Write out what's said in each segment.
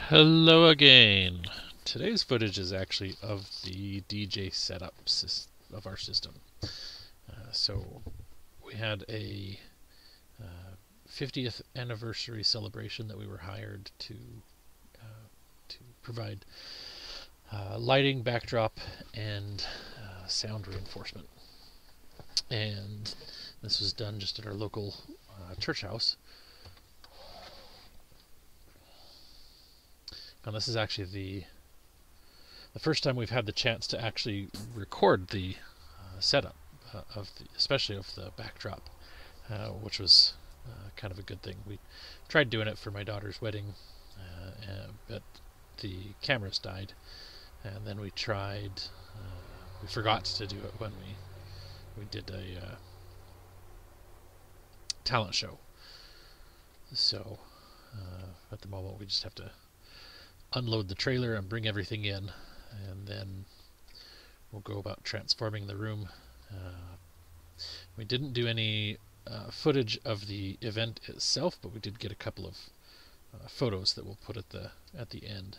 Hello again. Today's footage is actually of the DJ setup of our system. So we had a 50th anniversary celebration that we were hired to provide lighting, backdrop, and sound reinforcement. And this was done just at our local church house. And this is actually the first time we've had the chance to actually record the setup especially of the backdrop, which was kind of a good thing. We tried doing it for my daughter's wedding, but the cameras died, and then we forgot to do it when we did a talent show. So at the moment we just have to unload the trailer and bring everything in, and then we'll go about transforming the room. We didn't do any footage of the event itself, but we did get a couple of photos that we'll put at the end.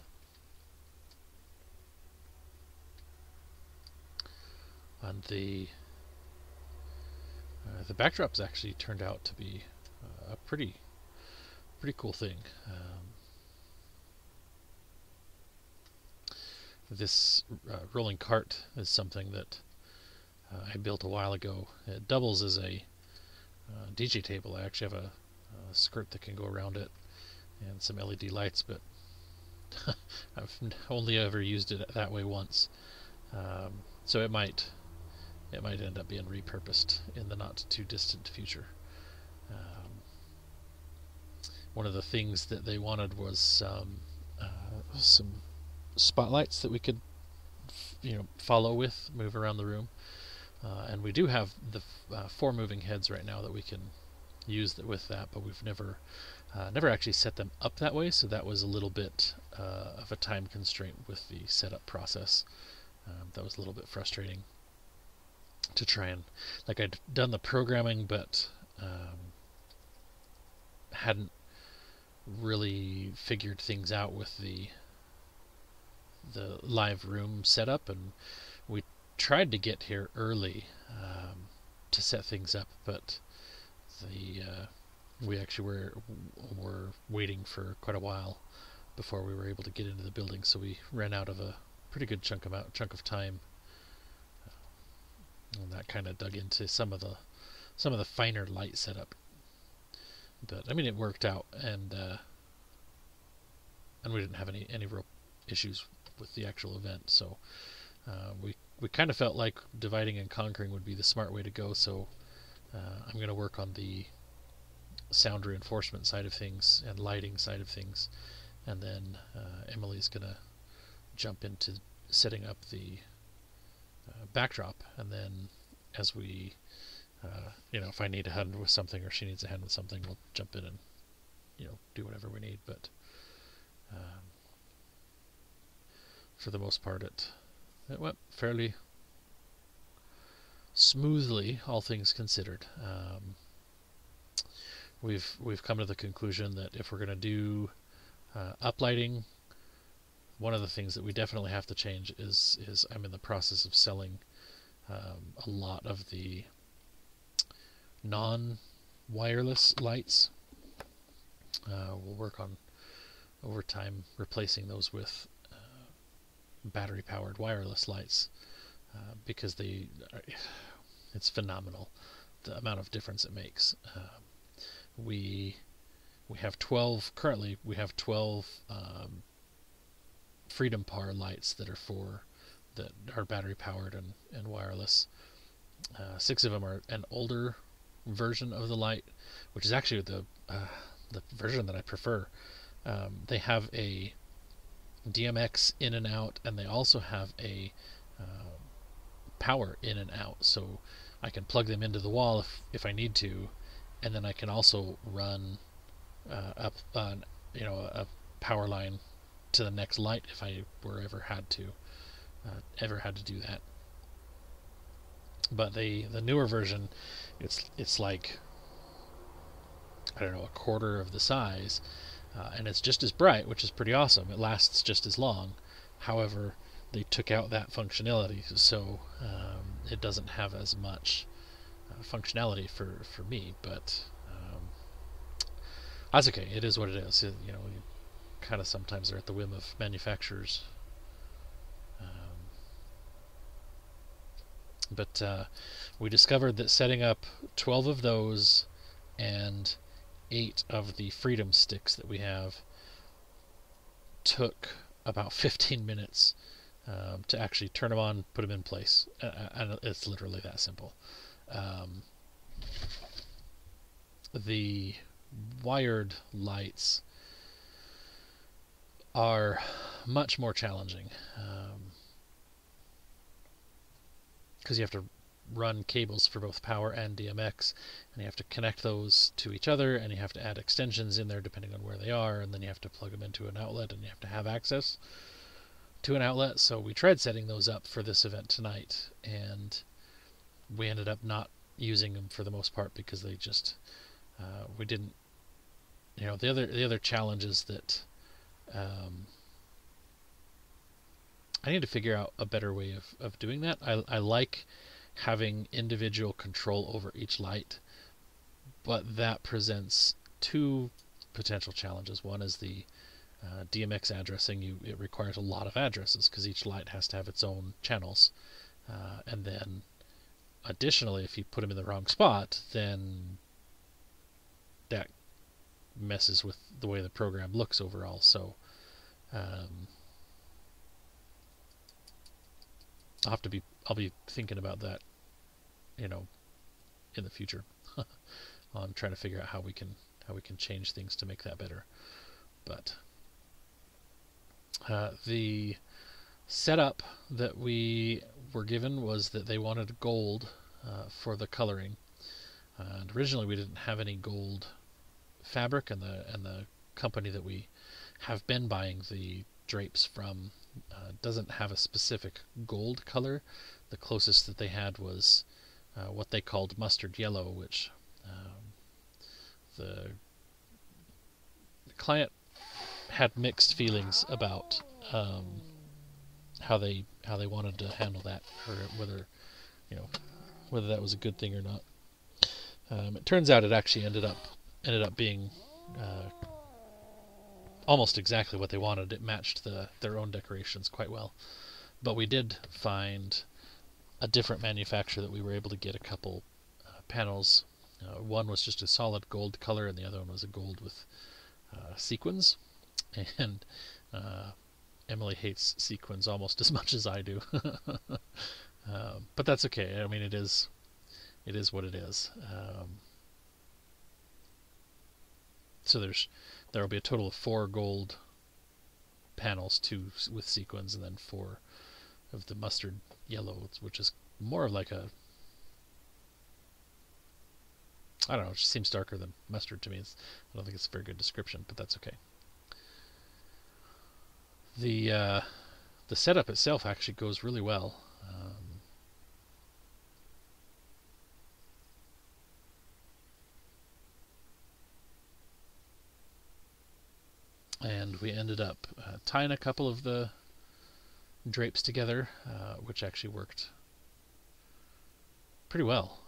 And the backdrops actually turned out to be a pretty cool thing. This rolling cart is something that I built a while ago. It doubles as a DJ table. I actually have a skirt that can go around it and some LED lights, but I've only ever used it that way once. So it might end up being repurposed in the not too distant future. One of the things that they wanted was some spotlights that we could follow with, move around the room, and we do have the 4 moving heads right now that we can use with that, but we've never actually set them up that way, so that was a little bit of a time constraint with the setup process. That was a little bit frustrating to try and, like, I'd done the programming but hadn't really figured things out with the live room setup, and we tried to get here early to set things up, but we actually were waiting for quite a while before we were able to get into the building, so we ran out of a pretty good chunk of time, and that kind of dug into some of the finer light setup. But I mean, it worked out, and we didn't have any real issues with the actual event, so we kind of felt like dividing and conquering would be the smart way to go. So I'm going to work on the sound reinforcement side of things and lighting side of things, and then Emily's going to jump into setting up the backdrop, and then as we if I need a hand with something or she needs a hand with something, we'll jump in and do whatever we need. But for the most part, it went fairly smoothly, all things considered. We've come to the conclusion that if we're going to do uplighting, one of the things that we definitely have to change is I'm in the process of selling a lot of the non-wireless lights. We'll work on over time replacing those with battery-powered wireless lights, because it's phenomenal the amount of difference it makes. We have 12 currently. We have 12 Freedom Power lights that are battery-powered and wireless. 6 of them are an older version of the light, which is actually the version that I prefer. They have a DMX in and out, and they also have a power in and out, so I can plug them into the wall if I need to, and then I can also run up on a power line to the next light if I were ever had to do that. But the newer version, it's like, I don't know, a quarter of the size, and it's just as bright, which is pretty awesome. It lasts just as long. However, they took out that functionality, so it doesn't have as much functionality for me. But that's okay. It is what it is. You kind of sometimes are at the whim of manufacturers. But we discovered that setting up 12 of those and 8 of the Freedom Sticks that we have took about 15 minutes to actually turn them on, put them in place. And it's literally that simple. The wired lights are much more challenging because you have to run cables for both power and DMX, and you have to connect those to each other, and you have to add extensions in there depending on where they are, and then you have to plug them into an outlet, and you have to have access to an outlet. So we tried setting those up for this event tonight, and we ended up not using them for the most part because they just we didn't. The other challenge is that I need to figure out a better way of doing that. I like having individual control over each light, but that presents 2 potential challenges. One is the DMX addressing. It requires a lot of addresses because each light has to have its own channels, and then additionally, if you put them in the wrong spot, then that messes with the way the program looks overall. So I'll be thinking about that, in the future, on trying to figure out how we can change things to make that better. But the setup that we were given was that they wanted gold for the coloring, and originally we didn't have any gold fabric, and the company that we have been buying the drapes from doesn't have a specific gold color. The closest that they had was what they called mustard yellow, which the client had mixed feelings about how they wanted to handle that, or whether that was a good thing or not. It turns out it actually ended up being almost exactly what they wanted. It matched their own decorations quite well. But we did find a different manufacturer that we were able to get a couple panels. One was just a solid gold color, and the other one was a gold with sequins. And Emily hates sequins almost as much as I do. But that's okay. I mean, it is what it is. So there will be a total of 4 gold panels, 2 with sequins, and then 4 of the mustard yellow, which is more of like a, I don't know, it just seems darker than mustard to me. I don't think it's a very good description, but that's okay. The setup itself actually goes really well. And we ended up tying a couple of the drapes together, which actually worked pretty well.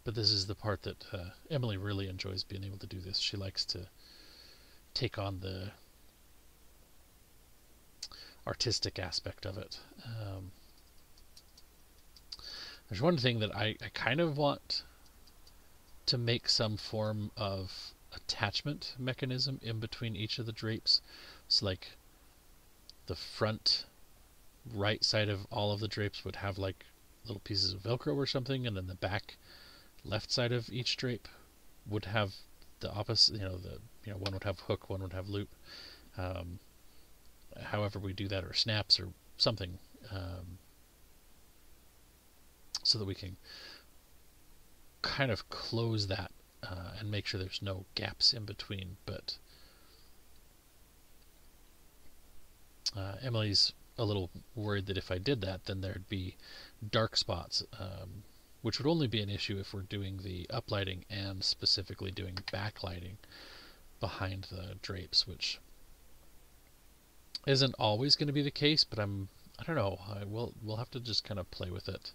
But this is the part that Emily really enjoys, being able to do this. She likes to take on the artistic aspect of it. There's one thing that I kind of want to make some form of attachment mechanism in between each of the drapes. So like the front right side of all of the drapes would have like little pieces of Velcro or something, and then the back left side of each drape would have the opposite. One would have hook, one would have loop. However we do that, or snaps or something, so that we can kind of close that and make sure there's no gaps in between. But Emily's a little worried that if I did that, then there'd be dark spots, which would only be an issue if we're doing the uplighting and specifically doing backlighting behind the drapes, which isn't always going to be the case, but I don't know. We'll have to just kind of play with it.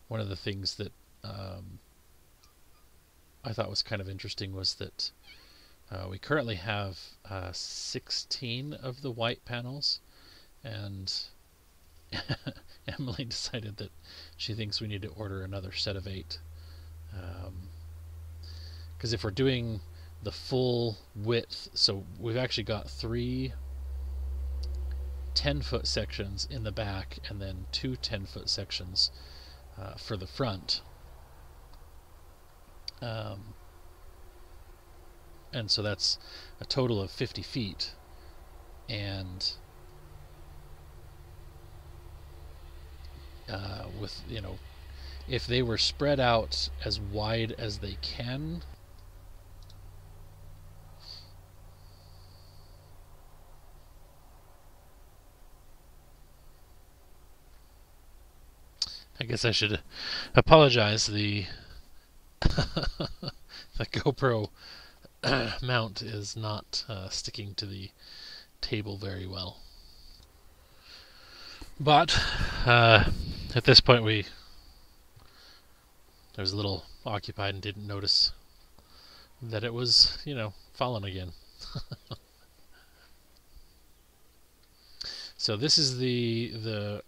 One of the things that I thought was kind of interesting was that we currently have 16 of the white panels, and Emily decided that she thinks we need to order another set of 8. Because if we're doing the full width, so we've actually got 3 10-foot sections in the back and then 2 10-foot sections for the front. And so that's a total of 50 feet. And with, if they were spread out as wide as they can, I guess I should apologize. The the GoPro mount is not sticking to the table very well. But at this point I was a little occupied and didn't notice that it was, fallen again. So this is the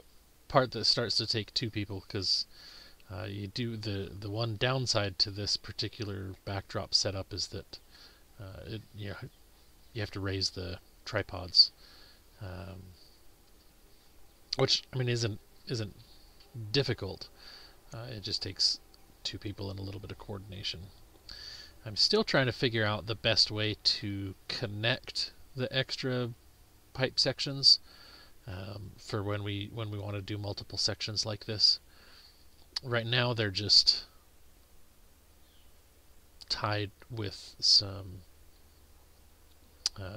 part that starts to take 2 people, because you do the one downside to this particular backdrop setup is that you have to raise the tripods, which isn't difficult. It just takes 2 people and a little bit of coordination. I'm still trying to figure out the best way to connect the extra pipe sections for when we want to do multiple sections like this. Right now they're just tied with some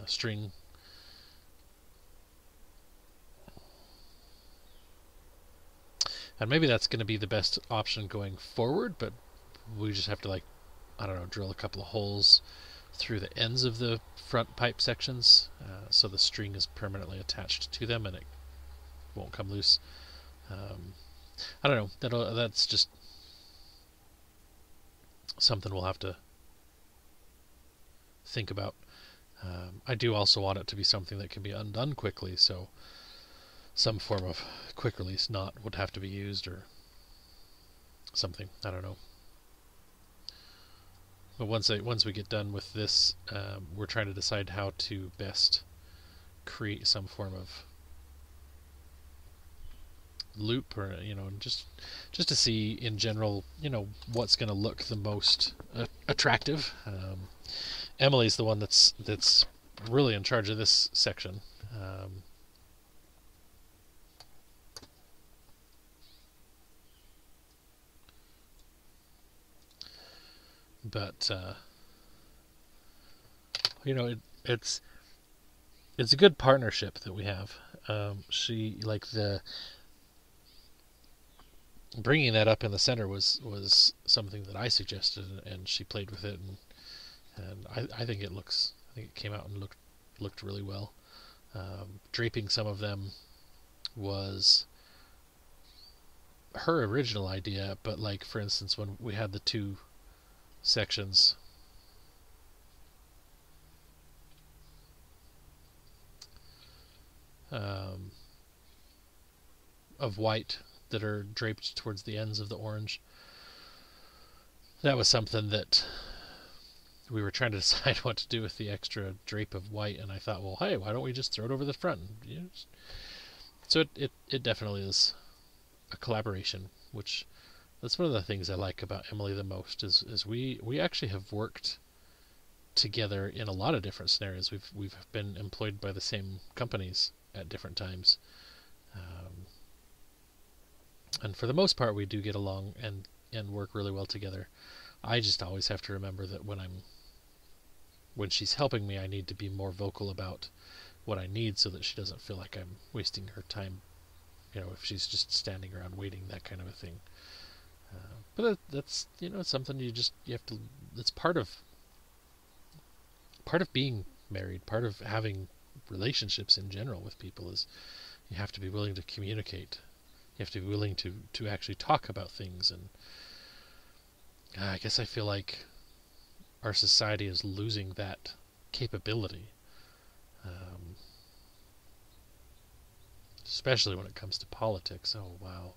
string. And maybe that's going to be the best option going forward, but we just have to, drill a couple of holes through the ends of the front pipe sections so the string is permanently attached to them and it won't come loose. I don't know. That's just something we'll have to think about. I do also want it to be something that can be undone quickly, so some form of quick release knot would have to be used or something. I don't know. But once we get done with this, we're trying to decide how to best create some form of loop, or just to see in general, what's going to look the most attractive. Emily's the one that's really in charge of this section. But it's a good partnership that we have. She bringing that up in the center was something that I suggested, and she played with it, and I think it came out and looked really well. Draping some of them was her original idea, but for instance, when we had the 2 sections of white that are draped towards the ends of the orange, that was something that we were trying to decide what to do with the extra drape of white, and I thought, well, hey, why don't we just throw it over the front? So it definitely is a collaboration, which that's one of the things I like about Emily the most, is we actually have worked together in a lot of different scenarios. We've been employed by the same companies at different times, and for the most part we do get along and work really well together. I just always have to remember that when I'm when she's helping me, I need to be more vocal about what I need so that she doesn't feel like I'm wasting her time. If she's just standing around waiting, that kind of a thing. But that's something you have to. It's part of being married. Part of having relationships in general with people is you have to be willing to communicate. You have to be willing to actually talk about things. And I guess I feel like our society is losing that capability, especially when it comes to politics. Oh, wow.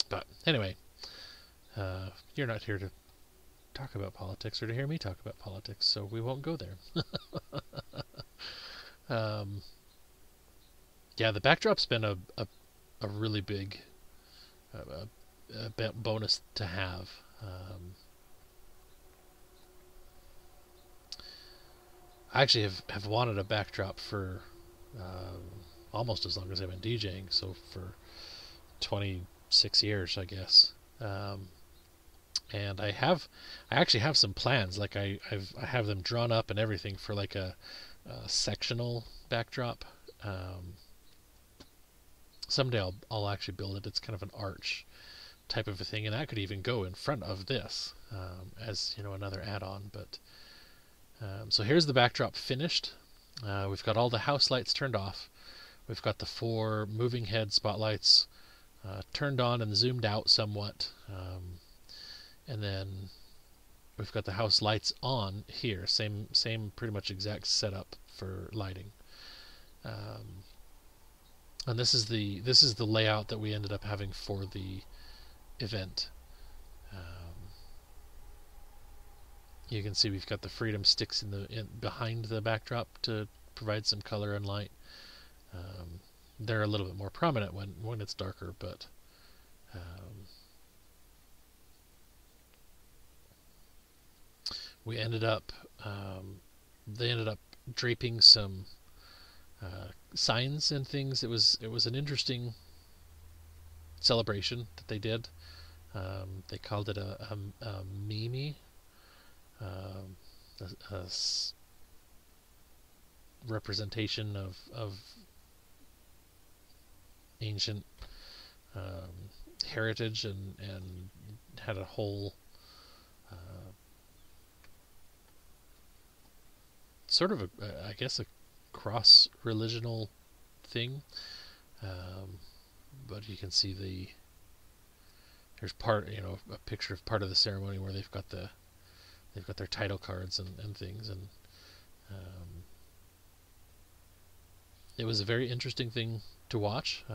But anyway, you're not here to talk about politics or to hear me talk about politics, so we won't go there. Yeah, the backdrop's been a really big bonus to have. I actually have wanted a backdrop for almost as long as I've been DJing, so for 26 years, I guess. And I actually have some plans. Like I have them drawn up and everything for like a sectional backdrop. Someday I'll actually build it. It's kind of an arch type of a thing, and that could even go in front of this as another add-on. But so here's the backdrop finished. We've got all the house lights turned off. We've got the 4 moving head spotlights turned on and zoomed out somewhat. And then we've got the house lights on here. Same pretty much exact setup for lighting. And this is the layout that we ended up having for the event. You can see we've got the Freedom sticks behind the backdrop to provide some color and light. They're a little bit more prominent when it's darker, but we ended up they ended up draping some signs and things. It was an interesting celebration that they did. They called it a Mimi, a representation of ancient heritage, and had a whole sort of I guess a cross-religional thing. But you can see there's a picture of part of the ceremony where they've got their title cards and things, and it was a very interesting thing to watch.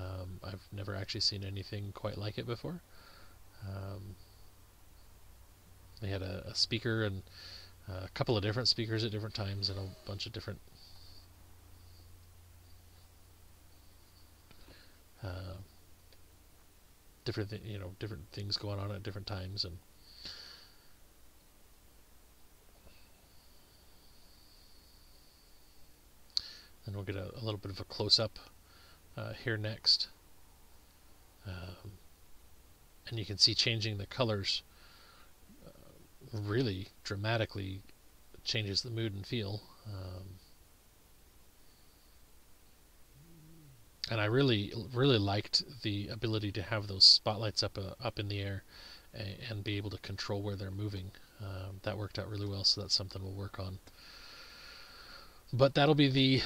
I've never actually seen anything quite like it before. They had a speaker and a couple of different speakers at different times, and a bunch of different different things going on at different times. And then we'll get a little bit of a close-up here next, and you can see changing the colors really dramatically changes the mood and feel. And I really liked the ability to have those spotlights up in the air and be able to control where they're moving. That worked out really well, so that's something we'll work on. But that'll be the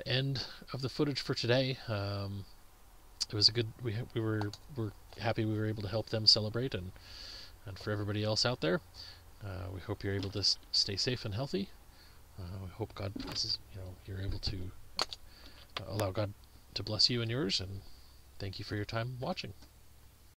end of the footage for today. It was a good. We're happy we were able to help them celebrate, and for everybody else out there, we hope you're able to stay safe and healthy. We hope God blesses. You're able to allow God to bless you and yours, and thank you for your time watching.